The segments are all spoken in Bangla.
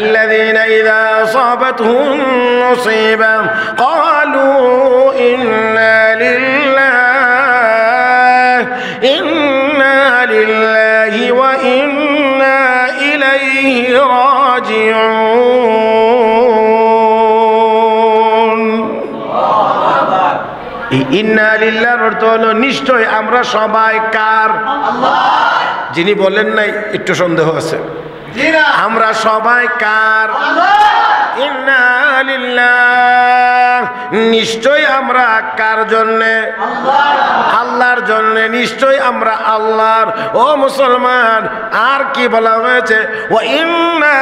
الذين إذا أصابتهم مصيبة قالوا إنا لله وإنا إليه راجعون ইন্না লিল্লাহর অর্থ হলো নিশ্চয় আমরা সবাই কার? আল্লাহ। যিনি বলেন নাই একটু সন্দেহ আছে। আমরা সবাই কার? আল্লাহ। ইন্না লিল্লাহ নিশ্চয় আমরা কার জন্যে? আল্লাহর জন্যে। নিশ্চয় আমরা আল্লাহর। ও মুসলমান, আর কি বলা হয়েছে? ওয়া ইন্না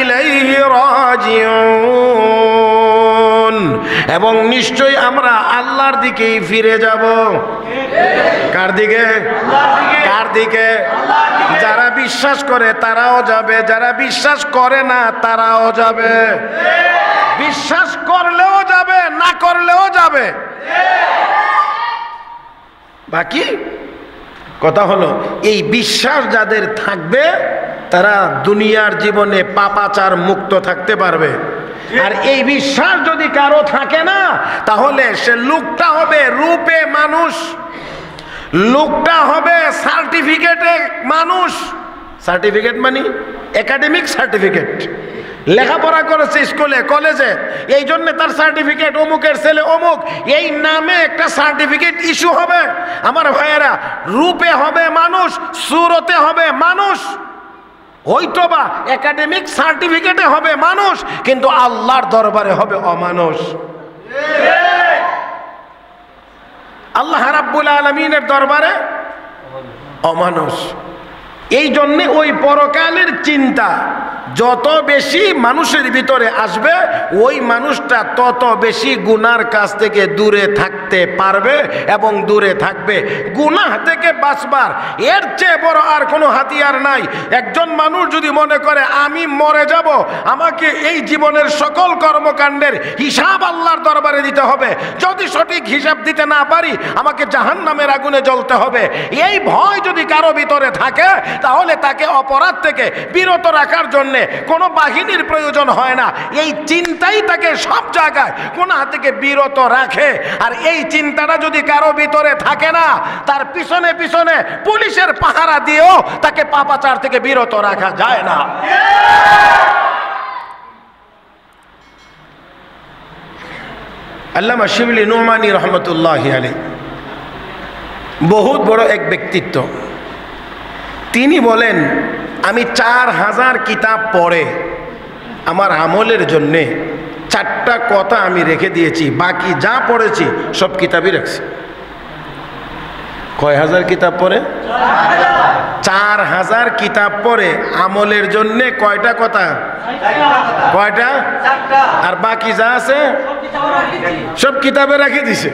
ইলাইহি রাজিউন, এবং নিশ্চয় আমরা আল্লাহর দিকেই ফিরে যাব। কার দিকে? কার দিকে? যারা বিশ্বাস করে তারাও যাবে, যারা বিশ্বাস করে না তারাও যাবে। বিশ্বাস করলেও যাবে, না করলেও যাবে। বাকি কথা হলো এই বিশ্বাস যাদের থাকবে তারা দুনিয়ার জীবনে পাপাচার মুক্ত থাকতে পারবে। আর এই বিশ্বাস যদি কারো থাকে না, তাহলে সে লোকটা হবে রূপে মানুষ, লোকটা হবে সার্টিফিকেটে মানুষ। সার্টিফিকেট মানে একাডেমিক সার্টিফিকেট, লেখাপড়া করেছে স্কুলে কলেজে, এই জন্য তার সার্টিফিকেট, অমুকের ছেলে অমুক, এই নামে একটা সার্টিফিকেট ইস্যু হবে। আমার ভাইয়েরা, রূপে হবে মানুষ, সুরতে হবে মানুষ, হয়তোবা একাডেমিক সার্টিফিকেটে হবে মানুষ, কিন্তু আল্লাহর দরবারে হবে অমানুষ। আল্লাহ রাব্বুল আলামিনের দরবারে অমানুষ। এই জন্যে ওই পরকালের চিন্তা যত বেশি মানুষের ভিতরে আসবে, ওই মানুষটা তত বেশি গুনার কাছ থেকে দূরে থাকতে পারবে এবং দূরে থাকবে। গুনাহ থেকে বাঁচবার এর চেয়ে বড় আর কোনো হাতিয়ার নাই। একজন মানুষ যদি মনে করে আমি মরে যাব, আমাকে এই জীবনের সকল কর্মকাণ্ডের হিসাব আল্লাহর দরবারে দিতে হবে, যদি সঠিক হিসাব দিতে না পারি আমাকে জাহান্নামের আগুনে জ্বলতে হবে, এই ভয় যদি কারো ভিতরে থাকে, তাহলে তাকে অপরাধ থেকে বিরত রাখার জন্যে কোনো বাহিনীর প্রয়োজন হয় না। এই চিন্তাই তাকে সব জায়গায় গুনাহ থেকে বিরত রাখে। আর এই চিন্তাটা যদি কারো ভিতরে থাকে না, তার পিছনে পিছনে পুলিশের পাহারা দিয়েও তাকে পাপাচার থেকে বিরত রাখা যায় না। আল্লামা শিবলি নোমানী রহমতুল্লাহি আলাইহি বহুত বড় এক ব্যক্তিত্ব। তিনি বলেন, আমি 4000 কিতাব পড়ে আমার আমলের জন্যে 4টা কথা আমি রেখে দিয়েছি, বাকি যা পড়েছি সব কিতাবই রাখছি। কয় হাজার কিতাব পড়ে? 4000 কিতাব পড়ে আমলের জন্যে কয়টা কথা? কয়টা? আর বাকি যা আছে সব কিতাবে রেখে দিছে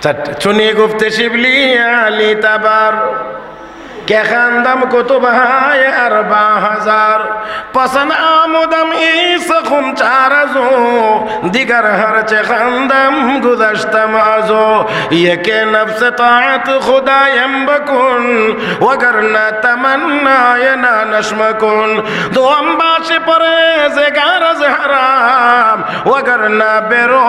4টা। শুনিয়ে গুফতে শিবলি আলী তাবার के खानदम कुतुबहाय 4000 पसन आमुदम ईस खुम 4 दिगर हर चे खानदम गुदश्तम आजो ये के नफ्स ताअत खुदायम बकुन वगरना तमन्ना ना नश्मकुन दो अम्बाश परेज गारज हराम वगरना बेरो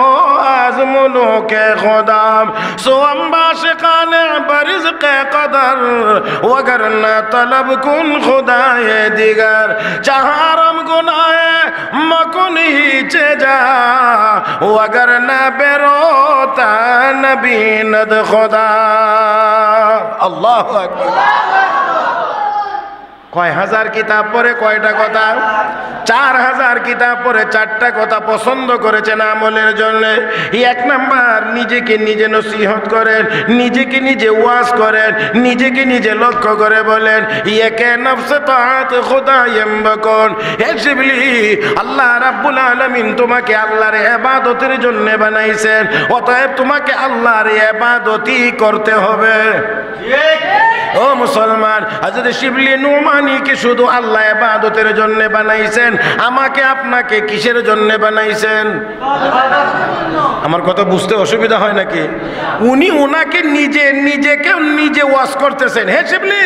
आजमुनो के खुदाम सो अम्बाश काने बरिज के कदर वगरना तलब कुन खुदाए दिगर चाहरम गुनाए मकुन ही चे जा वगरना बेरोता नबी नद खुदा। अल्लाहु अकबर। কয় হাজার কিতাব পড়ে কয়টা কথা? 4000 কিতাব পড়ে 4টা কথা পছন্দ করেছেন আমলের জন্য। 1 নাম্বার, নিজেকে নিজে নসিহত করেন, নিজেকে নিজে ওয়াজ করেন, নিজেকে নিজে লক্ষ্য করে বলেন ইয়াকে নফস তাআত খুদায়ম বকুন। হে শিবলি, আল্লাহ রাব্বুল আলামিন তোমাকে আল্লাহর ইবাদতের জন্য বানাইছেন, অতএব তোমাকে আল্লাহর ইবাদতই করতে হবে। ও মুসলমান, হযরত শিবলি নোমান প্রাণীকে শুধু আল্লাহ ইবাদতের জন্য বানাইছেন, আমাকে আপনাকে কিসের জন্য বানাইছেন? আমার কথা বুঝতে অসুবিধা হয় নাকি? উনি ওনাকে নিজে ওয়াজ করতেছেন, হে শিবলি,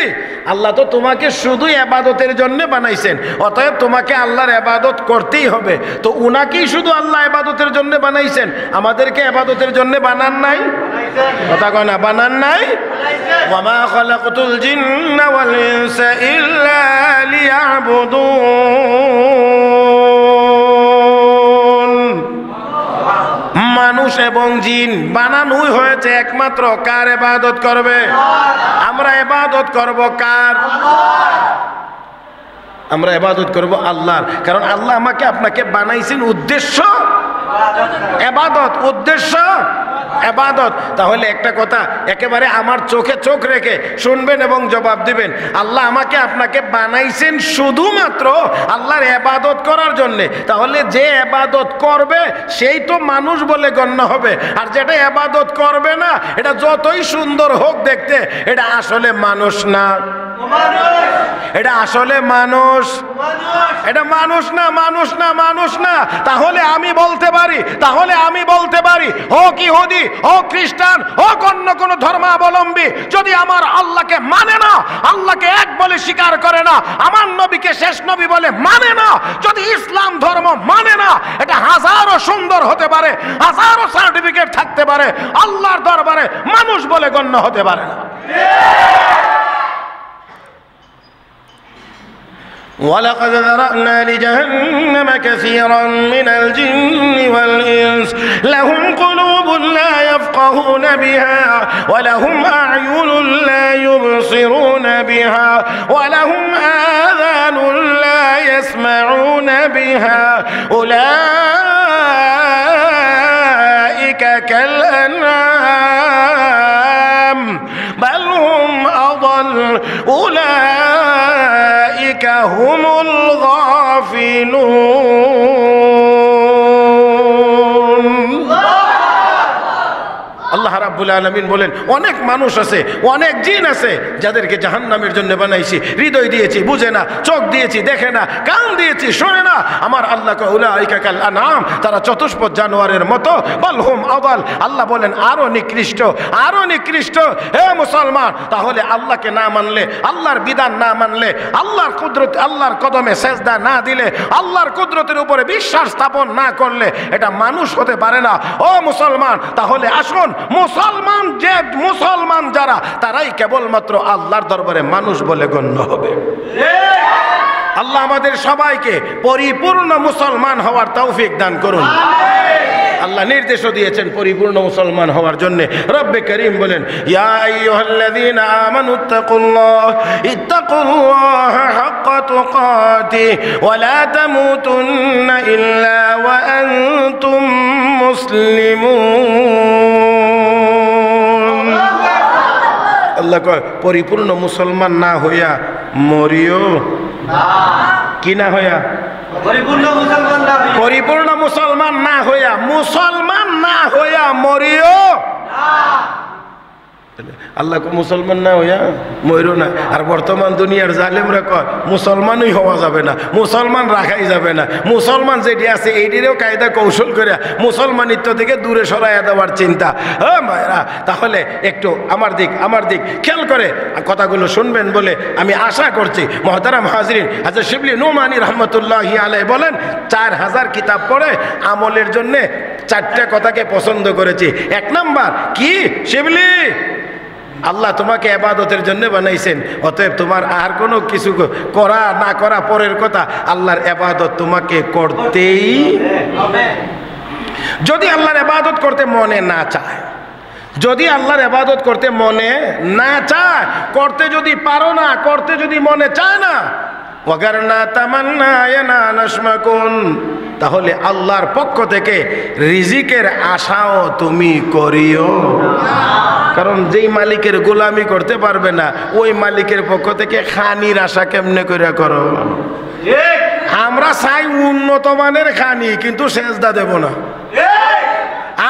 আল্লাহ তো তোমাকে শুধু ইবাদতের জন্য বানাইছেন, অতএব তোমাকে আল্লাহর ইবাদত করতেই হবে। তো উনাকেই শুধু আল্লাহ ইবাদতের জন্য বানাইছেন, আমাদেরকে ইবাদতের জন্য বানান নাই? কথা কয় না, বানান নাই? ওয়ামা খালাকতুল জিন্না ওয়াল ইনসা ইল্লা লিয়াবুদুন। মানুষ এবং জিন বানানোই হয়েছে একমাত্র কার ইবাদত করবে? আমরা ইবাদত করব কার? আমরা ইবাদত করব আল্লাহর। কারণ আল্লাহ আমাকে আপনাকে বানাইছেন উদ্দেশ্য ইবাদত, উদ্দেশ্য ইবাদত। তাহলে একটা কথা একেবারে আমার চোখে চোখ রেখে শুনবেন এবং জবাব দিবেন, আল্লাহ আমাকে আপনাকে বানাইছেন শুধুমাত্র আল্লাহর ইবাদত করার জন্য। তাহলে যে ইবাদত করবে সেই তো মানুষ বলে গণ্য হবে, আর যেটা ইবাদত করবে না, এটা যতই সুন্দর হোক দেখতে, এটা আসলে মানুষ না। এটা আসলে মানুষ, এটা মানুষ না, মানুষ না, মানুষ না। তাহলে আমি বলতে পারি হোক ইহুদি, হোক খ্রিস্টান, হোক অন্য কোন ধর্মাবলম্বী, যদি আমার আল্লাহকে মানে না, আল্লাহকে এক বলে স্বীকার করে না, আমার নবীকে শেষ নবী বলে মানে না, যদি ইসলাম ধর্ম মানে না, এটা হাজারো সুন্দর হতে পারে, হাজারো সার্টিফিকেট থাকতে পারে, আল্লাহর দরবারে মানুষ বলে গণ্য হতে পারে না। ولقد ذرأنا لجهنم كثيرا من الجن والإنس لهم قلوب لا يفقهون بها ولهم أعين لا يبصرون بها ولهم آذان لا يسمعون بها أولئك كالأنعام بل هم أضل أولئك هم الغافلون। আল্লাহ রাব্বুল আলামিন বলেন, অনেক মানুষ আছে, অনেক জিন আছে যাদেরকে জাহান্নামের জন্য বানাইছি, হৃদয় দিয়েছি বুঝে না, চোখ দিয়েছি দেখে না, কান দিয়েছি শোনে না। আমার আল্লাহ কয় উলাইকা কাল আনআম, তারা চতুষ্পদ জানোয়ারের মতো, বাল হুম আদাল, আল্লাহ বলেন আরো নিকৃষ্ট, আরো নিকৃষ্ট। হে মুসলমান, তাহলে আল্লাহকে না মানলে, আল্লাহর বিধান না মানলে, আল্লাহর কুদরত, আল্লাহর কদমে সেজদা না দিলে, আল্লাহর কুদরতের উপরে বিশ্বাস স্থাপন না করলে, এটা মানুষ হতে পারে না। ও মুসলমান, তাহলে আসুন, মুসলমান যারা, তারাই কেবলমাত্র আল্লাহর দরবারে মানুষ বলে গণ্য হবে। আল্লাহ আমাদের সবাইকে পরিপূর্ণ মুসলমান হওয়ার তৌফিক দান করুন। আল্লাহ নির্দেশও দিয়েছেন পরিপূর্ণ মুসলমান হওয়ার জন্য। রব্বে করিম বলেন, ইয়া আইয়ুহাল্লাযীনা আমানু ইত্তাকুল্লাহা হাক্কা তুকাতিহি ওয়া লা তামুতুন্না ইল্লা ওয়া আনতুম মুসলিমুন। আল্লাহ কয়, পরিপূর্ণ মুসলমান না হইয়া মরিও না। কি না হইয়া? পরিপূর্ণ মুসলমান না হইয়া মরিও না। আল্লাহ মুসলমান না হইয়া মরো না। আর বর্তমান দুনিয়ার জালেমরা কয় মুসলমানই হওয়া যাবে না, মুসলমান রাখাই যাবে না, মুসলমান যেটি আছে এইটিরও কায়দা কৌশল করে মুসলমানিত্ব থেকে দূরে সরাইয়া দেওয়ার চিন্তা। হ্যাঁ ভাইরা, তাহলে একটু আমার দিক খেয়াল করে কথাগুলো শুনবেন বলে আমি আশা করছি। মহতারাম হাজরিন, হযরত শিবলি নোমানী রহমতুল্লাহি আলাইহি বলেন, 4000 কিতাব পড়ে আমলের জন্যে 4টা কথাকে পছন্দ করেছি। 1 নাম্বার কি? শিবলি, আল্লাহ তোমাকে ইবাদতের জন্য বানাইছেন, অতএব তোমার আর কোনো কিছু করা না করা পরের কথা, আল্লাহর ইবাদত তোমাকে করতেই হবে। যদি আল্লাহর ইবাদত করতে মনে না চায়, যদি আল্লাহর ইবাদত করতে মনে না চায়, করতে যদি পারো না, করতে যদি মনে চায় না, ওয়াগারনা তামান্না ইয়ানা নাশমাকুন, তাহলে আল্লাহর পক্ষ থেকে রিজিকের আশাও তুমি করিও। কারণ যেই মালিকের গোলামি করতে পারবে না, ওই মালিকের পক্ষ থেকে খানির আশা কেমনে করে করো? আমরা চাই উন্নত মানের খানি, কিন্তু সেজদা দেব না।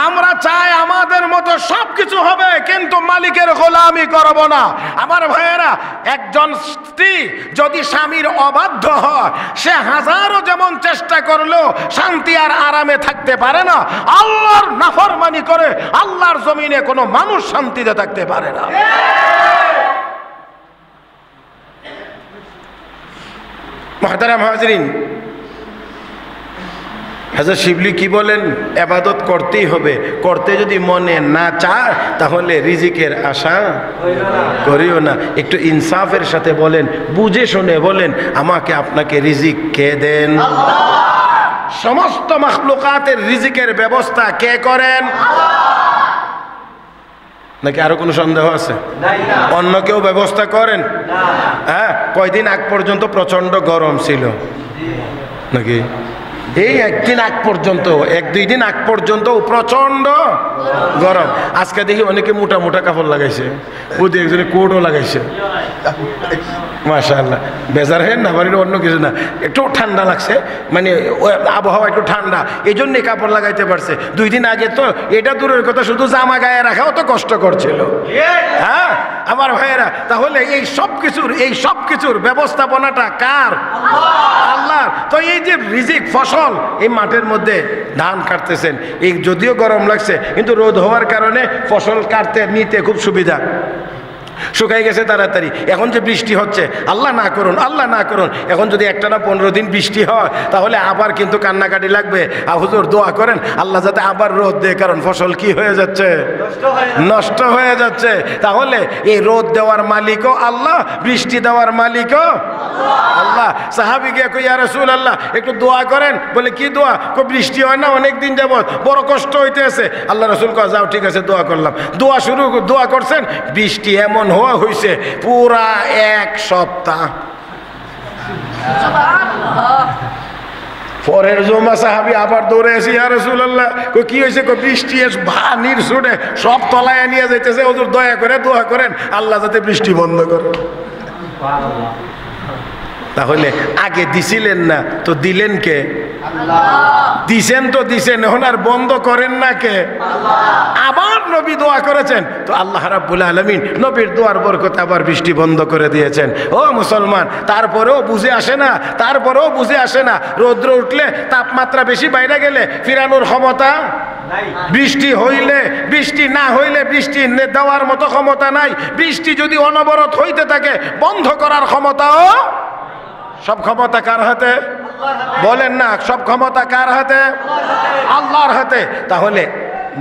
আমরা চাই আমাদের মতো সবকিছু হবে, কিন্তু মালিকের গোলামি করব না। আমার ভাইয়েরা, একজন স্ত্রী যদি স্বামীর অবাধ্য হয়, সে হাজারো যেমন চেষ্টা করলেও শান্তি আর আরামে থাকতে পারে না। আল্লাহর নাফরমানি করে আল্লাহর জমিনে কোনো মানুষ শান্তিতে থাকতে পারে না। মুহতারাম হাজরিন, হযরত শিবলি কি বলেন? ইবাদত করতেই হবে, করতে যদি মনে না চায় তাহলে রিজিকের আশা করিও না। একটু ইনসাফের সাথে বলেন, বুঝে শুনে বলেন, আমাকে আপনাকে রিজিক কে দেন? সমস্ত মাখলুকাতের রিজিকের ব্যবস্থা কে করেন? নাকি আরো কোনো সন্দেহ আছে? অন্য কেউ ব্যবস্থা করেন? হ্যাঁ, কয়দিন আগ পর্যন্ত প্রচন্ড গরম ছিল নাকি? এই একদিন আগ পর্যন্ত, এক দুই দিন আগ পর্যন্ত প্রচন্ড গরম। আজকে দেখি অনেকে মোটা মোটা কাপড় লাগাইছে, বুঝি একজনে কোটও লাগাইছে। মাশাআল্লাহ, বেজার হেন না, বাড়ির অন্য কিছু না, একটু ঠান্ডা লাগছে, মানে আবহাওয়া একটু ঠান্ডা, এই জন্যই কাপড় লাগাইতে পারছে। 2 দিন আগে তো এটা দূরের কথা, শুধু জামা গায়ে রাখাও তো কষ্ট করছিল। হ্যাঁ আমার ভাইয়েরা, তাহলে এই সব কিছুর ব্যবস্থাপনাটা কার? আল্লাহর। তো এই যে রিজিক, ফসল, এই মাঠের মধ্যে ধান কাটতেছেন, এই যদিও গরম লাগছে কিন্তু রোদ হওয়ার কারণে ফসল কাটতে নিতে খুব সুবিধা, শুকাই গেছে তাড়াতাড়ি। এখন যে বৃষ্টি হচ্ছে, আল্লাহ না করুন, আল্লাহ না করুন, এখন যদি একটানা 15 দিন বৃষ্টি হয় তাহলে আবার কিন্তু কান্নাকাটি লাগবে। আর হুজুর দোয়া করেন আল্লাহ যাতে আবার রোদ দেয়, কারণ ফসল কি হয়ে যাচ্ছে? নষ্ট হয়ে যাচ্ছে। তাহলে এই রোদ দেওয়ার মালিকও আল্লাহ, বৃষ্টি দেওয়ার মালিকও আল্লাহ। সাহাবী গিয়ে কই, ইয়া রাসূলুল্লাহ একটু দোয়া করেন। বলে কি দোয়া? কই বৃষ্টি হয় না অনেক দিন যাবত, বড় কষ্ট হইতেছে। আল্লাহ রাসূল কয়, যাও ঠিক আছে দোয়া করলাম। দোয়া করছেন, বৃষ্টি এমন হওয়া হয়েছে পুরা 1 সপ্তাহ। পরের জমা সাহাবী আবার দৌড়ে এসে, ইয়া রাসূলুল্লাহ কি হয়েছে? বৃষ্টি পানির সুরে সব তলায় নিয়ে যাইতেছে, হুজুর দয়া করে দোয়া করেন আল্লাহ যাতে বৃষ্টি বন্ধ করে। তাহলে আগে দিছিলেন না তো দিলেন কে? দিছেন তো দিছেন, এখন আর বন্ধ করেন না কে? আবার নবী দোয়া করেছেন, তো আল্লাহ রাব্বুল আলামিন নবীর দোয়ার বরকতে আবার বৃষ্টি বন্ধ করে দিয়েছেন। ও মুসলমান, তারপরেও বুঝে আসে না, রৌদ্র উঠলে, তাপমাত্রা বেশি বাইরে গেলে ফিরানোর ক্ষমতা বৃষ্টি হইলে, বৃষ্টি না হইলে বৃষ্টি দেওয়ার মতো ক্ষমতা নাই। বৃষ্টি যদি অনবরত হইতে থাকে, বন্ধ করার ক্ষমতাও। সব ক্ষমতা কার হাতে? বলেন না, সব ক্ষমতা কার হাতে? আল্লাহর হাতে। তাহলে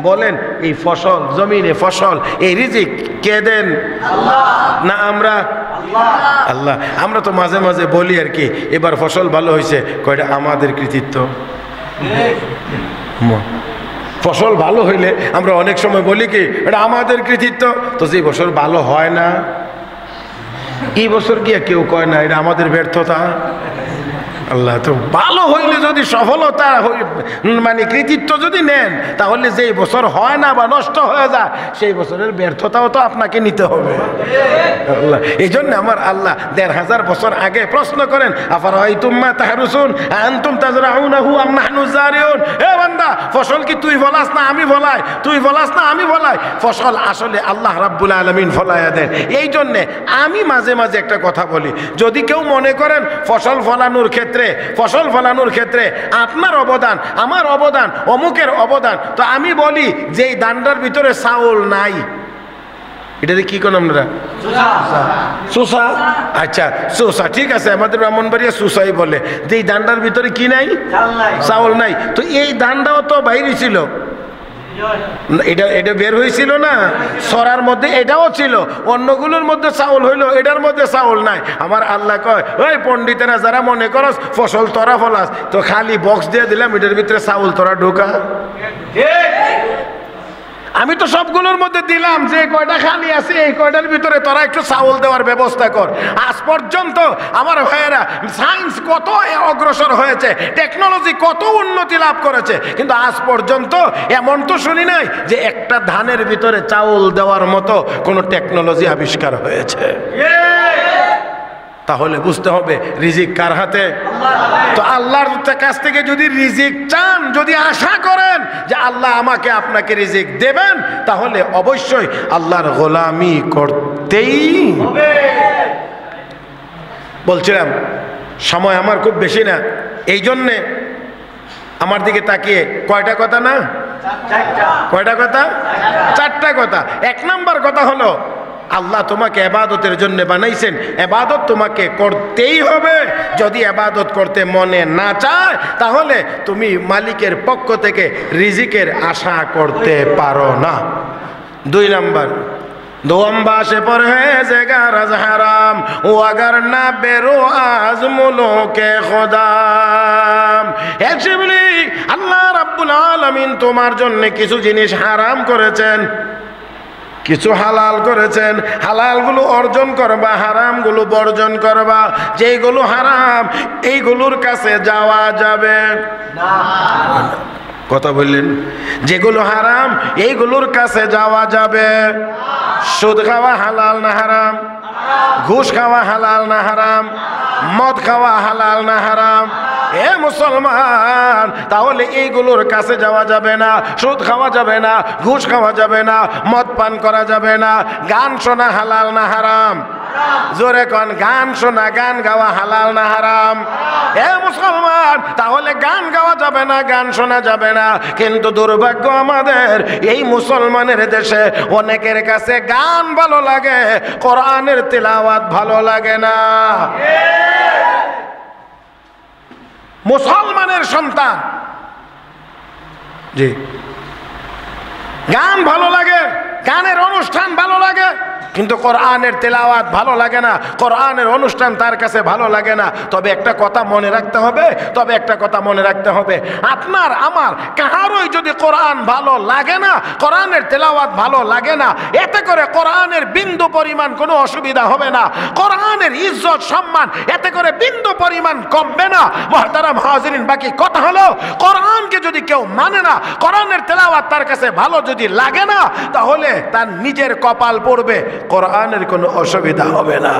বলেন, এই ফসল, জমিনে ফসল, এই রিজিক কে দেন? না আমরা? আল্লাহ। আমরা তো মাঝে মাঝে বলি আর কি, এবার ফসল ভালো হয়েছে, কয়টা আমাদের কৃতিত্ব। ফসল ভালো হইলে আমরা অনেক সময় বলি কি, এটা আমাদের কৃতিত্ব। তো যে বছর ভালো হয় না, এই বছর গিয়ে কেউ কয় না এটা আমাদের ব্যর্থতা। আল্লাহ তো ভালো হইলে যদি সফলতা মানে কৃতিত্ব যদি নেন, তাহলে যেই বছর হয় না বা নষ্ট হয়ে যায়, সেই বছরের ব্যর্থতাও তো আপনাকে নিতে হবে। আল্লাহ এই জন্য আমার আল্লাহ ১৫০০ বছর আগে প্রশ্ন করেন, আফারাআইতুম মা তাহরুসুন আনতুম তাজরাউনাহু আম নাহনু যারিউন। হে বান্দা, ফসল কি তুই ফলাস না আমি ফলাই? তুই ফলাস না আমি ফলাই? ফসল আসলে আল্লাহ রাব্বুল আলামিন ফলাইয়া দেন। এই জন্যে আমি মাঝে মাঝে একটা কথা বলি, যদি কেউ মনে করেন ফসল ফলানোর ক্ষেত্রে আপনার অবদান, আমার অবদান, অমুকের অবদান, তো আমি বলি যে এই দান্ডার ভিতরে চাউল নাই, এটাতে কি কোন আমরা সুসা? আচ্ছা সুসা, ঠিক আছে, আমাদের ব্রাহ্মণবাড়িয়া সুসাই বলে। যে এই দান্ডার ভিতরে কি নাই? চাউল নাই। তো এই দান্ডাও তো বাইরে ছিল, এটা বের হয়েছিল না, সরার মধ্যে এটাও ছিল, অন্যগুলোর মধ্যে চাউল হইলো, এটার মধ্যে চাউল নাই। আমার আল্লাহ কয়, ওই পণ্ডিতেরা যারা মনে করস ফসল তোরা ফলাস, তো খালি বক্স দিয়ে দিলাম, এটার ভিতরে চাউল তোরা ঢোকা। আমি তো সবগুলোর মধ্যে দিলাম, যে কয়টা খালি আছে এই কয়টার ভিতরে তোরা একটু চাউল দেওয়ার ব্যবস্থা কর। আজ পর্যন্ত আমার ভাইয়েরা, সায়েন্স কত অগ্রসর হয়েছে, টেকনোলজি কত উন্নতি লাভ করেছে, কিন্তু আজ পর্যন্ত এমন তো শুনি নাই যে একটা ধানের ভিতরে চাউল দেওয়ার মতো কোনো টেকনোলজি আবিষ্কার হয়েছে। তাহলে বুঝতে হবে রিজিক কার হাতে? তো আল্লাহর কাছ থেকে যদি রিজিক চান, যদি আশা করেন যে আল্লাহ আমাকে আপনাকে রিজিক দেবেন, তাহলে অবশ্যই আল্লাহর গোলামি করতেই হবে। বলছিলাম সময় আমার খুব বেশি না, এই জন্যে আমার দিকে তাকিয়ে কয়টা কথা না, কয়টা কথা, চারটা কথা। এক নাম্বার কথা হলো আল্লাহ তোমাকে ইবাদতের জন্য বানাইছেন, ইবাদত তোমাকে করতেই হবে। যদি ইবাদত করতে মনে না চায় তাহলে তুমি মালিকের পক্ষ থেকে রিজিকের আশা করতে পারো না। দুই নাম্বার, दोम बाशे परहेज़गार अज़ हराम वो अगर ना बेरो आज मुल्के खुदा। हे शिबली अल्लाह रब्बुल आलमीन তোমার জন্য কিছু জিনিস হারাম করেছেন, কিছু হালাল করেছেন। হালালগুলো অর্জন করবা, হারামগুলো বর্জন করবা। যেগুলো হারাম এইগুলোর কাছে যাওয়া যাবে না। কথা বললেন, যেগুলো হারাম এইগুলোর কাছে যাওয়া যাবে। সুদ খাওয়া হালাল না হারাম? ঘুষ খাওয়া হালাল না হারাম? মদ খাওয়া হালাল না হারাম? এ মুসলমান, তাহলে এইগুলোর কাছে যাওয়া যাবে না। সুদ খাওয়া যাবে না, ঘুষ খাওয়া যাবে না, মদ পান করা যাবে না। গান শোনা হালাল না হারাম? জোরে কোন, গান শোনা, গান গাওয়া হালাল না হারাম? এ মুসলমান, তাহলে গান গাওয়া যাবে না, গান শোনা যাবে না। কিন্তু দুর্ভাগ্য আমাদের এই মুসলমানের দেশে অনেকের কাছে গান ভালো লাগে, কোরআনের তিলাওয়াত ভালো লাগে না। মুসলমানের সন্তান জি, গান ভালো লাগে, গানের অনুষ্ঠান ভালো লাগে, কিন্তু কোরআনের তেলাওয়াত ভালো লাগে না, কোরআনের অনুষ্ঠান তার কাছে ভালো লাগে না। তবে একটা কথা মনে রাখতে হবে, তবে একটা কথা মনে রাখতে হবে, আপনার আমার কাহারই যদি কোরআন ভালো লাগে না, কোরআনের তেলাওয়াত ভালো লাগে না, এতে করে কোরআনের বিন্দু পরিমাণ কোনো অসুবিধা হবে না। কোরআনের ইজ্জত সম্মান এতে করে বিন্দু পরিমাণ কমবে না। মুহতারাম হাজিরিন, বাকি কথা হলো কোরআনকে যদি কেউ মানে না, কোরআনের তেলাওয়াত তার কাছে ভালো যদি লাগে না, তাহলে তার নিজের কপাল পড়বে, কোরআনের কোনো অসুবিধা হবে না।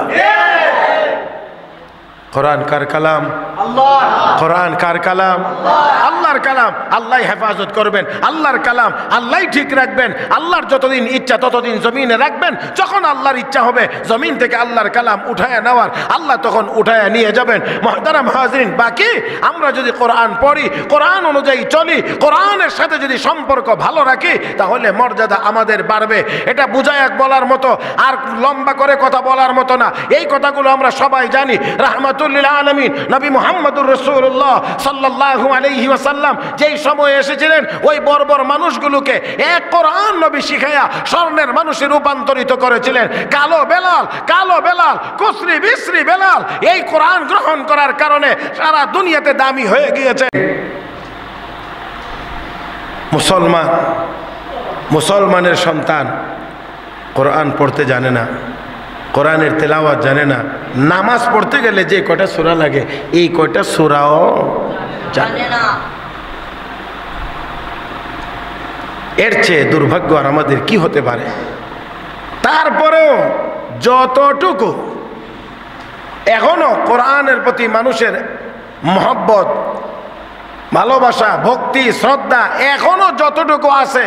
কোরআন কার কালাম? কোরআন কার কালাম? আল্লাহর কালাম। আল্লাহ হেফাজত করবেন, আল্লাহর কালাম আল্লাহ ঠিক রাখবেন। আল্লাহর যতদিন ইচ্ছা ততদিন জমিনে রাখবেন। যখন আল্লাহর ইচ্ছা হবে জমিন থেকে আল্লাহর কালাম উঠায়া নেওয়ার, আল্লাহ তখন উঠায়া নিয়ে যাবেন। মুহতারাম হাজিরিন, বাকি আমরা যদি কোরআন পড়ি, কোরআন অনুযায়ী চলি, কোরআনের সাথে যদি সম্পর্ক ভালো রাখি, তাহলে মর্যাদা আমাদের বাড়বে। এটা বুঝায় বলার মতো আর লম্বা করে কথা বলার মতো না। এই কথাগুলো আমরা সবাই জানি। রাহমাতুল্লিল আলামিন নবী মুহাম্মদুর রাসূলুল্লাহ সাল্লাল্লাহু আলাইহি ওয়াসাল্লাম যেই সময়ে এসেছিলেন, ওই বর্বর মানুষগুলোকে এক কোরআন নবী শিখাইয়া স্বর্ণের মানুষে রূপান্তরিত করেছিলেন। কালো বেলাল, কুসরি বিশ্রী বেলাল এই কোরআন গ্রহণ করার কারণে সারা দুনিয়াতে দামি হয়ে গিয়েছে। মুসলমানের সন্তান কোরআন পড়তে জানে না, কোরআনের তেলাওয়াত জানে না। নামাজ পড়তে গেলে যে কয়টা সূরা লাগে, এই কয়টা সূরাও জানে না। এর চেয়ে দুর্ভাগ্য আর আমাদের কি হতে পারে? তারপরেও যতটুকু এখনো কোরআনের প্রতি মানুষের মহব্বত, ভালোবাসা, ভক্তি, শ্রদ্ধা এখনো যতটুকু আছে,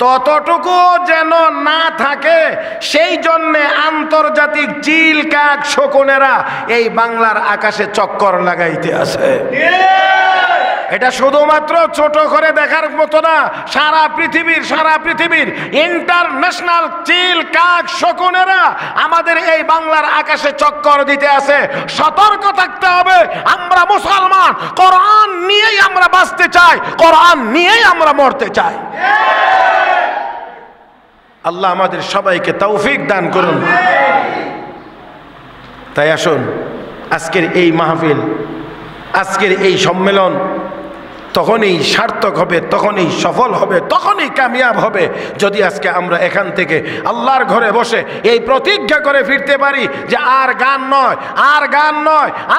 ততটুকু যেন না থাকে, সেই জন্যে আন্তর্জাতিক চিল, কাক, শকুনেরা এই বাংলার আকাশে চক্কর লাগাইতে আছে। এটা শুধুমাত্র ছোট করে দেখার মতো না, সারা পৃথিবীর ইন্টারন্যাশনাল চিল, কাক, শকুনেরা আমাদের এই বাংলার আকাশে চক্কর দিতে আছে। সতর্ক থাকতে হবে। আমরা মুসলমান, কোরআন নিয়েই আমরা বাঁচতে চাই, কোরআন নিয়েই আমরা মরতে চাই। আল্লাহ আমাদের সবাইকে তৌফিক দান করুন। তাই আসুন, আজকের এই মাহফিল, আজকের এই সম্মেলন তখনই সার্থক হবে, তখনই সফল হবে, তখনই কামিয়াব হবে যদি আজকে আমরা এখান থেকে আল্লাহর ঘরে বসে এই প্রতিজ্ঞা করে ফিরতে পারি যে আর গান নয়,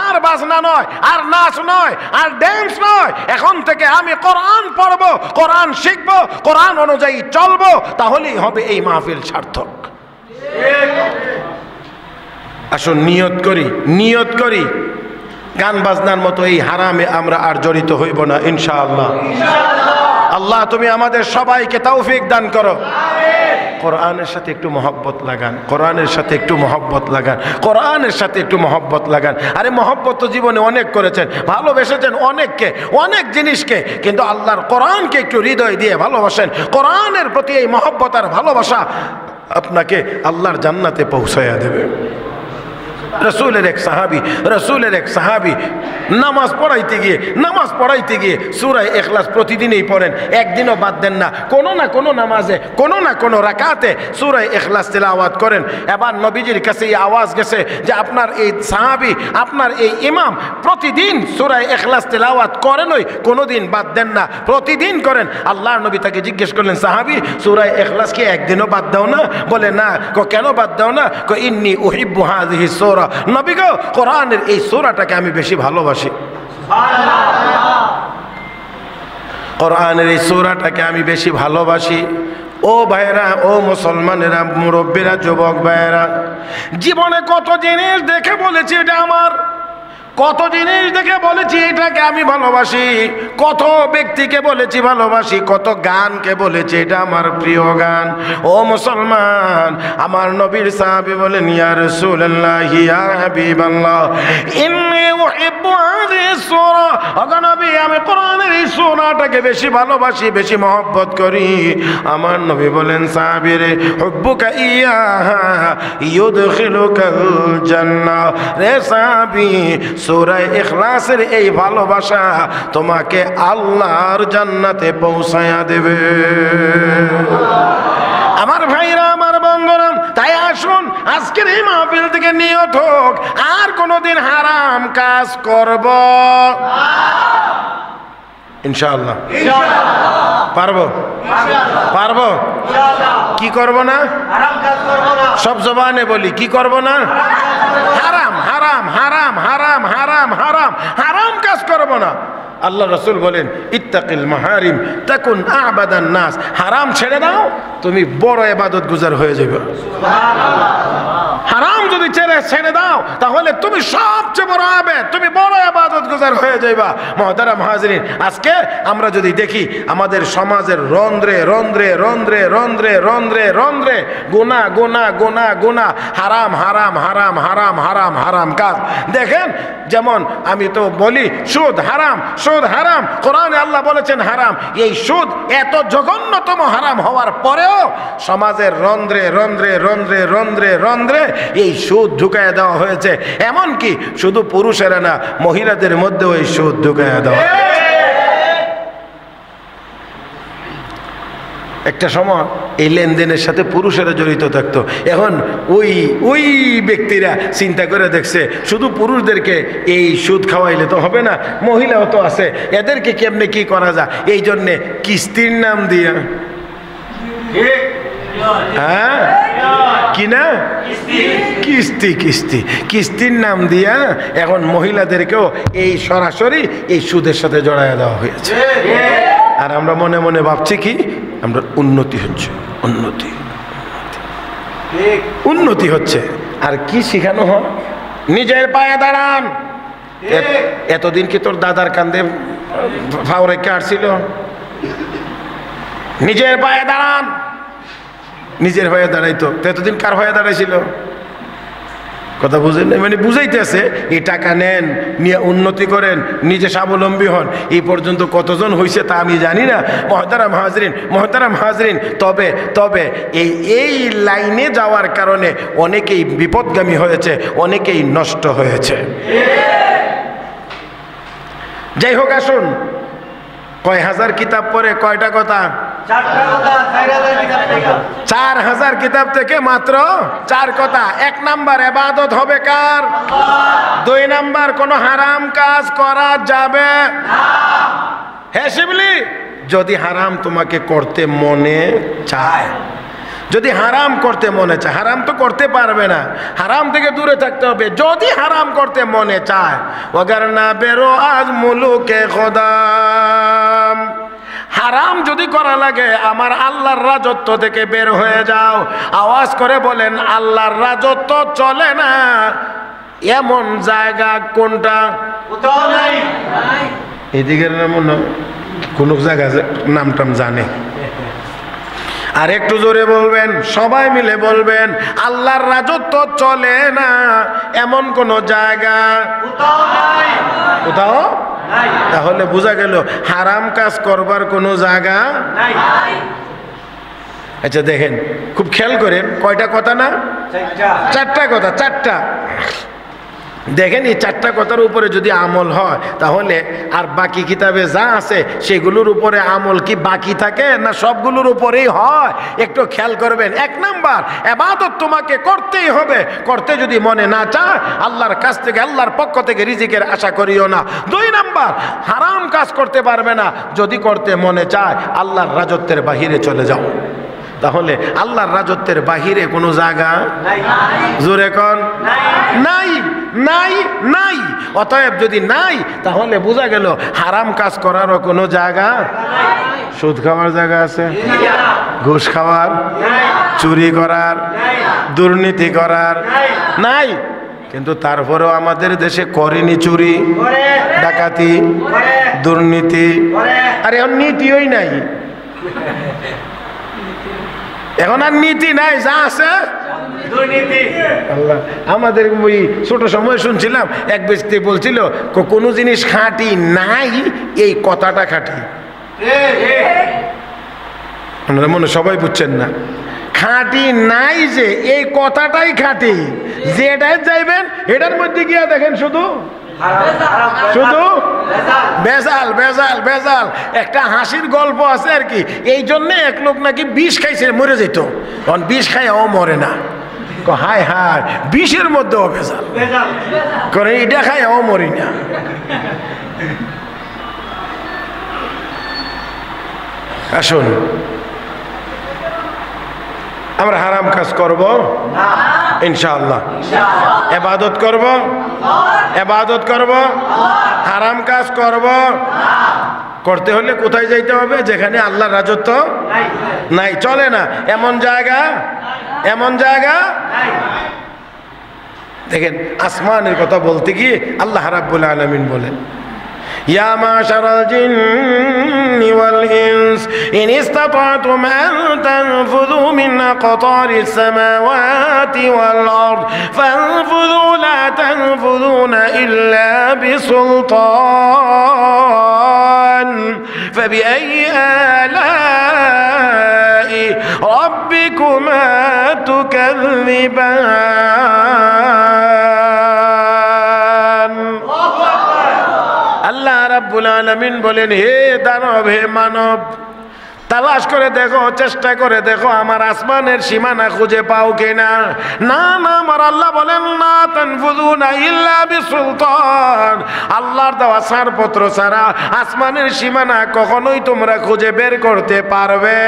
আর বাজনা নয়, আর নাচ নয়, আর ড্যান্স নয়, এখন থেকে আমি কোরআন পড়ব, কোরআন শিখব, কোরআন অনুযায়ী চলবো, তাহলেই হবে এই মাহফিল সার্থক। আসুন নিয়ত করি গান বাজনার মতো এই হারামে আমরা আর জড়িত হইব না ইনশাআল্লাহ। আল্লাহ তুমি আমাদের সবাইকে তৌফিক দান করো। কোরআনের সাথে একটু মহব্বত লাগান, কোরআনের সাথে একটু মহব্বত লাগান, কোরআনের সাথে একটু মহব্বত লাগান। আরে মহব্বত তো জীবনে অনেক করেছেন, ভালোবেসেছেন অনেককে, অনেক জিনিসকে, কিন্তু আল্লাহর কোরআনকে একটু হৃদয় দিয়ে ভালোবাসেন। কোরআনের প্রতি এই মহব্বত আর ভালোবাসা আপনাকে আল্লাহর জান্নাতে পৌঁছায়া দেবে। রসুলের এক সাহাবী নামাজ পড়াইতে গিয়ে সূরা ইখলাস প্রতিদিনই পড়েন, একদিনও বাদ দেন না। কোনো না কোনো নামাজে, কোনো না কোনো রাকাতে সূরা ইখলাস তিলাওয়াত করেন। এবার নবীজির কাছে এই আওয়াজ গেছে যে আপনার এই সাহাবী, আপনার এই ইমাম প্রতিদিন সূরা ইখলাস তিলাওয়াত করেনই, কোনোদিন বাদ দেন না, প্রতিদিন করেন। আল্লাহর নবী তাকে জিজ্ঞেস করলেন, সাহাবী সূরা ইখলাস কি একদিনও বাদ দাও না? বলে না। কেন বাদ দাও না? ইন্নী উহিব্বু হাযিহি সূরা, নবী গো কোরআনের এই সূরাটাকে আমি বেশি ভালোবাসি, কোরআনের এই সূরাটাকে আমি বেশি ভালোবাসি। ও ভাইরা, ও মুসলমানেরা, মুরব্বীরা, যুবক ভাইরা, জীবনে কত জিনিস দেখে বলেছি এটা আমার, কত জিনিস দেখে বলেছি এটাকে আমি ভালোবাসি, কত ব্যক্তিকে বলেছি ভালোবাসি, কত গানকে বলেছি এটা আমার প্রিয় গান। ও মুসলমান, আমার নবীর সাহাবী বলেন, ইয়া রাসূলুল্লাহ, ইয়া হাবিবাল্লাহ, ইন্নী উহিব্বু হাযিহি সূরা, ওগো নবী আমি কোরআনের এই সূরাটাকে বেশি ভালোবাসি, বেশি মহব্বত করি। আমার নবী বলেন, সাহাবী রে, হুব্বুকা ইয়াহা ইউদখিলুকাল জান্নাহ, রে সাহাবী সূরা ইখলাসের এই ভালোবাসা তোমাকে আল্লাহর জান্নাতে পৌঁছায়া দেবে। আমার ভাইরা, আমার বন্ধুরা, তাই আসুন আজকের এই মাহফিল থেকে নিয়ত হোক আর কোনোদিন হারাম কাজ করব ইনশাআল্লাহ। পারবো কি করব না? সব জবানে বলি, কি করব না? হারাম হারাম হারাম হারাম হারাম হারাম হারাম কাজ করব না। আল্লাহ রসুল বলেন, ইত্তাকিল মাহারিম তাকুন আবাদান নাস, হারাম ছেড়ে দাও তুমি বড় ইবাদত গুজার হয়ে যাবে। হারাম যদি ছেড়ে দাও তাহলে তুমি সবচেয়ে বড় আবেদ, তুমি বড় ইবাদত গুজার হয়ে যাইবা। মুহতারাম হাজিরিন, আজকে আমরা যদি দেখি আমাদের সমাজের রন্ধ্রে রন্ধ্রে রন্ধ্রে রন্ধ্রে রন্ধ্রে রন্ধ্রে গুনাহ গুনাহ গুনাহ গুনাহ, হারাম হারাম হারাম হারাম হারাম হারাম কাজ। দেখেন, যেমন আমি তো বলি সুদ হারাম, সুদ হারাম, কোরআনে আল্লাহ বলেছেন হারাম। এই সুদ এত জঘন্যতম হারাম হওয়ার পরেও সমাজের রন্ধ্রে রন্ধ্রে রন্ধ্রে রন্ধ্রে রন্ধ্রে এই সুদ ঢুকায় দেওয়া হয়েছে। এমনকি শুধু পুরুষেরা না, মহিলাদের মধ্যেও এই সুদ ঢুকায় দেওয়া। একটা সময় এই লেনদেনের সাথে পুরুষেরা জড়িত থাকতো, এখন ওই ব্যক্তিরা চিন্তা করে দেখছে শুধু পুরুষদেরকে এই সুদ খাওয়াইলে তো হবে না, মহিলাও তো আছে, এদেরকে কেমনে কি করা যায়, এই জন্যে কিস্তির নাম দিয়া, হ্যাঁ কি না, কিস্তি কিস্তি কিস্তির নাম দিয়া এখন মহিলাদেরকেও এই সরাসরি এই সুদের সাথে জড়াইয়া দেওয়া হয়েছে। আর আমরা মনে মনে ভাবছি কি আমরা উন্নতি হচ্ছে, উন্নতি হচ্ছে। আর কি শিখানো হয়, নিজের পায়ে দাঁড়ান। এতদিন কি তোর দাদার কান্দে ফাও রেখে আসছিল? নিজের পায়ে দাঁড়ান, নিজের হয়ে দাঁড়াইতো, এতদিন কার হয়ে দাঁড়াইছিল? কথা বুঝেন, মানে বুঝাইতেছে এই টাকা নেন, নিয়ে উন্নতি করেন, নিজে স্বাবলম্বী হন। এই পর্যন্ত কতজন হয়েছে তা আমি জানি না। মহতারাম হাজরিন, তবে এই লাইনে যাওয়ার কারণে অনেকেই বিপদগামী হয়েছে, অনেকেই নষ্ট হয়েছে। যাই হোক, আসুন, কয় হাজার কিতাব পড়ে কয়টা কথা? 4000 কিতাব থেকে মাত্র 4 কথা। 1 নাম্বার, ইবাদত হবে কার? 2 নাম্বার, কোনো হারাম কাজ করা যাবে না। হ্যাঁ শিবলি, যদি হারাম তোমাকে করতে মনে চায়, যদি হারাম করতে মনে চায়, হারাম তো করতে পারবে না, হারাম থেকে দূরে থাকতে হবে। যদি হারাম করতে মনে চায়, ওয়াগার না বেরো আজ মুলুকে খোদাম, হারাম যদি করা লাগে আমার আল্লাহর রাজত্ব থেকে বের হয়ে যাও। আওয়াজ করে বলেন আল্লাহর রাজত্ব চলে না এমন জায়গা কোনটা? এদিকে কোন জায়গা নামটাম জানে? আর একটু জোরে বলবেন, সবাই মিলে বলবেন আল্লাহর রাজত্ব চলে না এমন কোন জায়গা কোথাও? তাহলে বোঝা গেল হারাম কাজ করবার কোনো জায়গা নাই। আচ্ছা দেখেন, খুব খেয়াল করেন, কয়টা কথা না? চারটা কথা, চারটা। দেখেন এই চারটা কথার উপরে যদি আমল হয় তাহলে আর বাকি কিতাবে যা আছে সেগুলোর উপরে আমল কি বাকি থাকে না সবগুলোর উপরেই হয়? একটু খেয়াল করবেন। এক নাম্বার, ইবাদত তোমাকে করতেই হবে, করতে যদি মনে না চায় আল্লাহর কাছ থেকে, আল্লাহর পক্ষ থেকে রিজিকের আশা করিও না। দুই নাম্বার, হারাম কাজ করতে পারবে না, যদি করতে মনে চায় আল্লাহর রাজত্বের বাহিরে চলে যাও। তাহলে আল্লাহর রাজত্বের বাহিরে কোনো জায়গা নাই। জোরে কোন নাই? নাই, নাই। অতএব যদি নাই তাহলে বোঝা গেল হারাম কাজ করারও কোনো জায়গা নাই। সুদ খাওয়ার জায়গা আছে? ঘুষ খাওয়ার, চুরি করার, দুর্নীতি করার নাই। কিন্তু তারপরেও আমাদের দেশে করেনি চুরি, ডাকাতি, দুর্নীতি। আরে নীতিই নাই, এখন আর নীতি নাই, যা আছে দুর্নীতি। আল্লাহ, আমাদের ওই ছোট সময় শুনছিলাম এক ব্যক্তি বলছিল কোনো জিনিস খাঁটি নাই, এই কথাটা খাঁটি। আপনারা মনে সবাই বুঝছেন না, খাঁটি নাই যে এই কথাটাই খাঁটি। যেটাই যাইবেন এটার মধ্যে গিয়া দেখেন শুধু শুধু বেজাল বেজাল বেজাল। একটা হাসির গল্প আছে আর কি, এই জন্য এক লোক নাকি বিষ খাইছে, মরে যেত, তখন বিষ খাই ও মরে না। হায় হায়, বিষের মধ্যেও বেজাল করে, এটা খাই ও মরি না। আসুন, আমরা হারাম কাজ করব ইনশাআল্লাহ, ইবাদত করব, ইবাদত করব, হারাম কাজ করব। করতে হলে কোথায় যাইতে হবে? যেখানে আল্লাহর রাজত্ব নাই, চলে না এমন জায়গা, এমন জায়গা। দেখেন আসমানের কথা বলতে গিয়ে আল্লাহ রাব্বুল আলামিন বলেন, يا معشر الجن والإنس إن استطعتم أن تنفذوا من أقطار السماوات والأرض فانفذوا لا تنفذون إلا بسلطان فبأي آلاء ربكما تكذبان। আল্লাহ রাব্বুল আলামিন বলেন, হে দানব, হে মানব, তালাশ করে দেখো, চেষ্টা করে দেখো আমার আসমানের সীমানা খুঁজে পাও কিনা। না না, আমার আল্লাহ বলেন না তানফুযুনা ইল্লা বিসুলতান, আল্লাহর দেওয়া ছাড়পত্র ছাড়া আসমানের সীমানা কখনোই তোমরা খুঁজে বের করতে পারবে।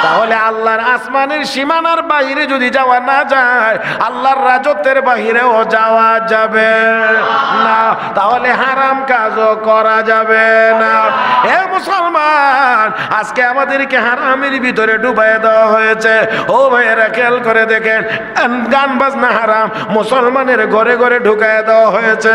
তাহলে আল্লাহর আসমানের সীমানার বাইরে যদি যাওয়া না যায়, আল্লাহর রাজত্বের বাহিরেও যাওয়া যাবে না, তাহলে হারাম কাজও করা যাবে না। হে মুসলমান, আজকে আমাদেরকে হারামের ভিতরে ডুবাই দেওয়া হয়েছে। ও ভাইয়েরা খেয়াল করে দেখেন, গান বাজনা হারাম মুসলমানের ঘরে ঘরে ঢুকায় দেওয়া হয়েছে।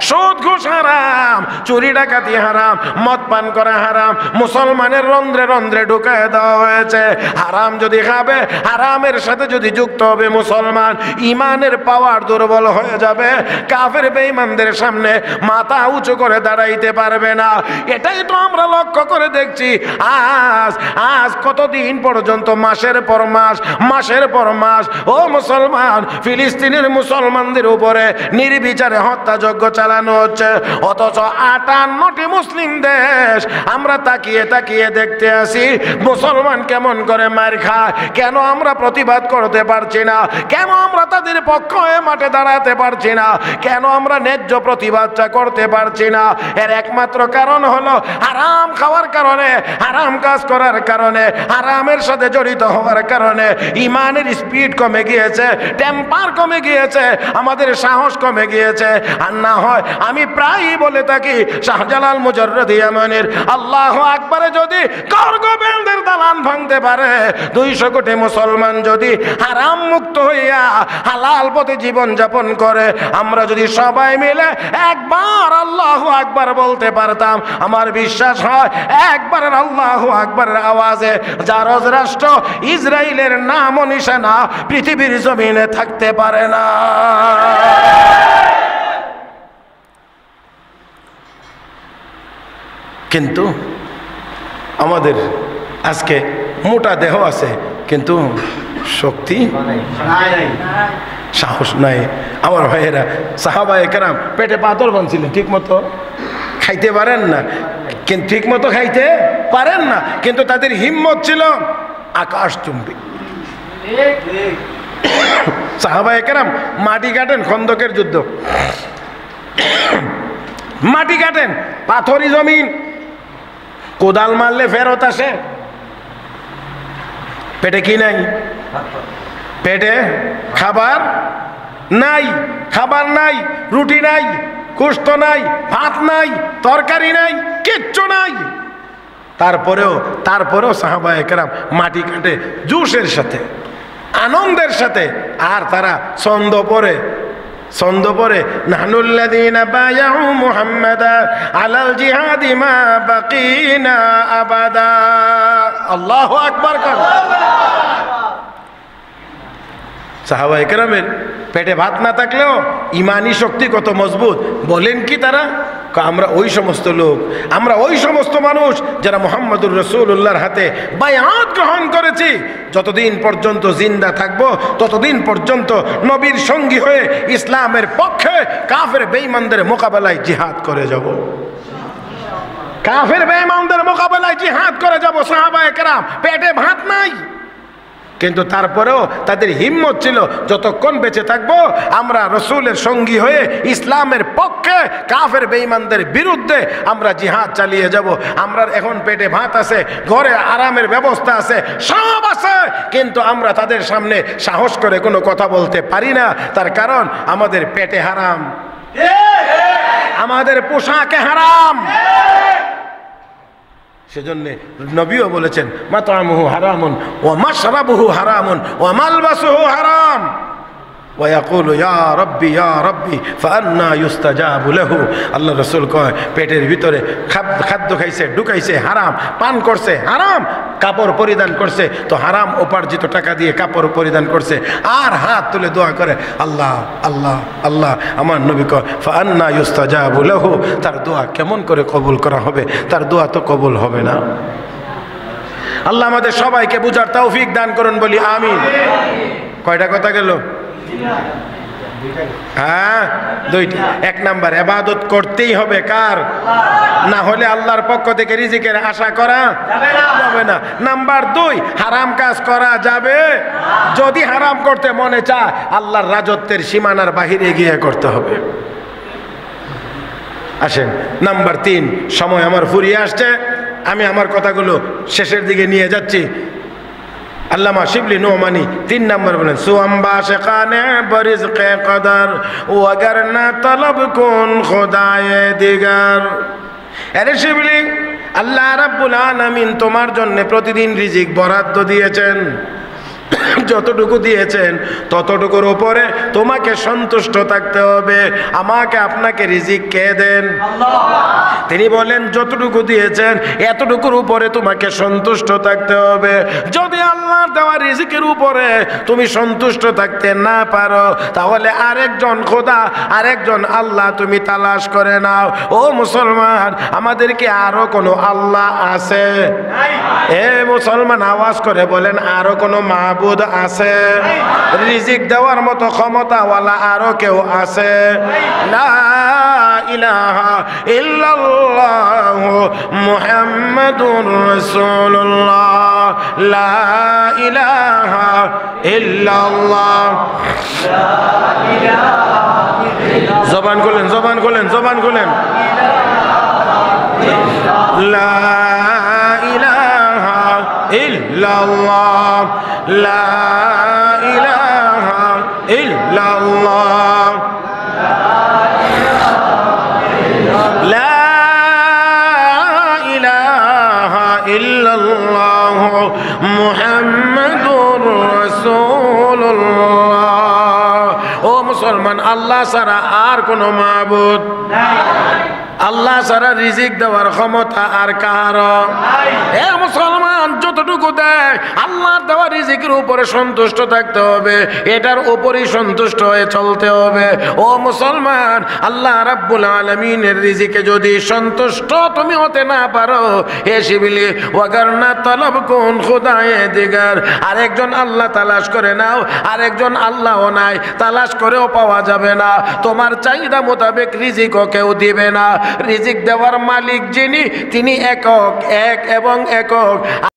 সুদ ঘুষ হারাম, চুরি ডাকাতি হারাম, মদ পান করা হারাম, মুসলমানের রন্ধ্রে রন্ধ্রে ঢুকায় দেওয়া হয়েছে। হারাম যদি খাবে, হারামের সাথে যদি যুক্ত হবে মুসলমান, ইমানের পাওয়ার দুর্বল হয়ে যাবে, কাফের বেঈমানদের সামনে মাথা উঁচু করে দাঁড়াইতে পারবে না। এটাই তো আমরা লক্ষ্য করে দেখছি। আজ আজ কতদিন পর্যন্ত মাসের পর মাস, মাসের পর মাস ও মুসলমান, ফিলিস্তিনের মুসলমানদের উপরে নির্বিচারে হত্যাযজ্ঞ চালানো হচ্ছে। অথচ 58টি মুসলিম দেশ আমরা তাকিয়ে তাকিয়ে দেখতে আসি মুসলমান কেমন করে মার খায়। কেন আমরা প্রতিবাদ করতে পারছি না? কেন আমরা তাদের পক্ষ হয়ে মাঠে দাঁড়াতে পারছি না? কেন আমরা ন্যায্য প্রতিবাদটা করতে পারছি না? এর একমাত্র কারণ কারণ হলো হারাম খাওয়ার কারণে, হারাম কাজ করার কারণে, হারামের সাথে জড়িত হওয়ার কারণে ইমানের স্পিড কমে গিয়েছে, টেম্পার কমে গিয়েছে, আমাদের সাহস কমে গিয়েছে। আর না হয় আমি প্রায়ই বলে থাকি, শাহজালাল মুজাররদি ইয়ামানির আল্লাহু আকবারে যদি করগোবেলদের দালান ভাঙতে পারে, 200 কোটি মুসলমান যদি হারাম মুক্ত হইয়া হালাল পথে জীবন যাপন করে, আমরা যদি সবাই মিলে একবার আল্লাহু আকবার বলতে পারতাম, আমার বিশ্বাস হয় একবারের আল্লাহু আকবারের আওয়াজে জারজ রাষ্ট্র ইসরায়েলের নাম ও নিশানা পৃথিবীর জমিনে থাকতে পারে না। কিন্তু আমাদের আজকে মোটা দেহ আছে, কিন্তু শক্তি সাহস নাই। আমার ভাইয়েরা সাহাবায়ে কেরাম পেটে পাথর বাঁধছিলেন, ঠিক মতো খাইতে পারেন না, কিন্তু ঠিক মতো খাইতে পারেন না, কিন্তু তাদের হিম্মত ছিল আকাশচুম্বী। সাহাবায়ে কেরাম মাটি কাটেন, খন্দকের যুদ্ধ, মাটি কাটেন, পাথরি জমিন, কোদাল মারলে ফেরত আসে। পেটে কি নাই? পেটে খাবার নাই, খাবার নাই, রুটি নাই, গোশত নাই, ভাত নাই, তরকারি নাই, কিচ্ছু নাই। তারপরেও সাহাবায়ে কেরাম মাটি কাটে জোশের সাথে, আনন্দের সাথে। আর তারা ছন্দ পরে নাহনুল্লাযীনা বায়াউ মুহাম্মাদা আলাল জিহাদি মা বাকিনা আবাদা। আল্লাহু আকবার। সাহাবায়ে কেরামের পেটে ভাত না থাকলেও ইমানি শক্তি কত মজবুত বলেন কি তারা? আমরা ওই সমস্ত লোক, আমরা ওই সমস্ত মানুষ যারা মুহাম্মদুর রাসূলুল্লাহর হাতে বায়াত গ্রহণ করেছি। যতদিন পর্যন্ত জিন্দা থাকবো ততদিন পর্যন্ত নবীর সঙ্গী হয়ে ইসলামের পক্ষে কাফের বেঈমানদের মোকাবেলায় জিহাদ করে যাব, কাফের বেঈমানদের মোকাবেলায় জিহাদ করে যাব। সাহাবায়ে কেরাম পেটে ভাত নাই, কিন্তু তারপরেও তাদের হিম্মত ছিল যতক্ষণ বেঁচে থাকবো আমরা রসুলের সঙ্গী হয়ে ইসলামের পক্ষে কাফের বেঈমানদের বিরুদ্ধে আমরা জিহাদ চালিয়ে যাব। আমরা এখন পেটে ভাত আছে, ঘরে আরামের ব্যবস্থা আছে, সব আছে, কিন্তু আমরা তাদের সামনে সাহস করে কোনো কথা বলতে পারি না। তার কারণ আমাদের পেটে হারাম, আমাদের পোশাকে হারাম। সেজন্য নবীও বলেছেন মাতআমুহু হারামুন ওয়া মাশরাবুহু হারামুন ওয়া মালবাসুহু হারাম ওয়া ইয়াকুলু ইয়া রাব্বি ফাআন্না ইউস্তাজাবু লাহু। আল্লাহ রাসূল কয় পেটের ভিতরে খাদ্য খাইছে, ঢুকাইছে হারাম, পান করছে হারাম, কাপড় পরিধান করছে তো হারাম উপার্জিত টাকা দিয়ে কাপড় পরিধান করছে, আর হাত তুলে দোয়া করে আল্লাহ আল্লাহ আল্লাহ। আমার নবী কয় ফাআন্না ইউস্তাজাবু লাহু, তার দোয়া কেমন করে কবুল করা হবে? তার দোয়া তো কবুল হবে না। আল্লাহ আমাদের সবাইকে বুঝার তৌফিক দান করুন, বলি আমিন। কয়টা কথা গেল? হ্যাঁ, দুইটা। এক নাম্বার, ইবাদত করতেই হবে কার? না হলে আল্লাহর পক্ষ থেকে রিজিকের আশা করা যাবে না। নাম্বার 2, হারাম কাজ করা যাবে যদি হারাম করতে মনে চায় আল্লাহর রাজত্বের সীমানার বাহিরে গিয়ে করতে হবে। আসেন নাম্বার 3, সময় আমার ফুরিয়ে আসছে, আমি আমার কথাগুলো শেষের দিকে নিয়ে যাচ্ছি। আল্লামা শিবলি নোমানি 3 নম্বর বলেন সুআম বাশকানে বরিজকে কদর ও अगर না তলব কোন খোদায়ে দিগার। আরে শিবলি, আল্লাহ রাব্বুল আলামিন তোমার জন্য প্রতিদিন রিজিক বরাদ্দ দিয়েছেন, যতটুকু দিয়েছেন ততটুকুর উপরে তোমাকে সন্তুষ্ট থাকতে হবে। আমাকে আপনাকে রিজিক কে দেন? তিনি বলেন যতটুকু দিয়েছেন এতটুকুর উপরে তোমাকে সন্তুষ্ট থাকতে হবে। যদি আল্লাহর দেওয়া রিজিকের উপরে তুমি সন্তুষ্ট থাকতে না পারো তাহলে আরেকজন খোদা, আরেকজন আল্লাহ তুমি তালাশ করে নাও। ও মুসলমান, আমাদের কি আরো কোনো আল্লাহ আছে? এ মুসলমান আওয়াজ করে বলেন, আরো কোনো মাবুদ আছে? রিজিক দেওয়ার মতো ক্ষমতাওয়ালা আরো কেউ আছে? লা ইলাহা ইল্লাল্লাহ মুহাম্মাদুর রাসূলুল্লাহ, লা ইলাহা ইল্লাল্লাহ। জবান খুলেন, জবান খুলেন, জবান খুলেন। ইল্লাল্লাহ লা ইলাহা ইল্লাল্লাহ লা ইলাহা ইল্লাল্লাহ মুহাম্মাদুর রাসূলুল্লাহ। ও মুসলমান, আল্লাহ ছাড়া আর কোনো মাবুদ নাই। আল্লাহ ছাড়া রিজিক দেওয়ার ক্ষমতা আর কার? এ মুসলমান, যতটুকু দেয় আল্লাহর দেওয়া রিজিকের উপরে সন্তুষ্ট থাকতে হবে, এটার উপরই সন্তুষ্ট হয়ে চলতে হবে। ও মুসলমান, আল্লাহ রাব্বুল আলামিনের রিজিকে যদি সন্তুষ্ট তুমি হতে না পারো, হে শিবিলি ওয়াগারনা তলব কোন খুদায়ে দিগার, আরেকজন আল্লাহ তালাশ করে নাও, আরেকজন আল্লাহও নাই, তালাশ করেও পাওয়া যাবে না। তোমার চাহিদা মোতাবেক রিজিকও কেউ দিবে না। রিজিক দেওয়ার মালিক যিনি, তিনি একক, এক এবং একক।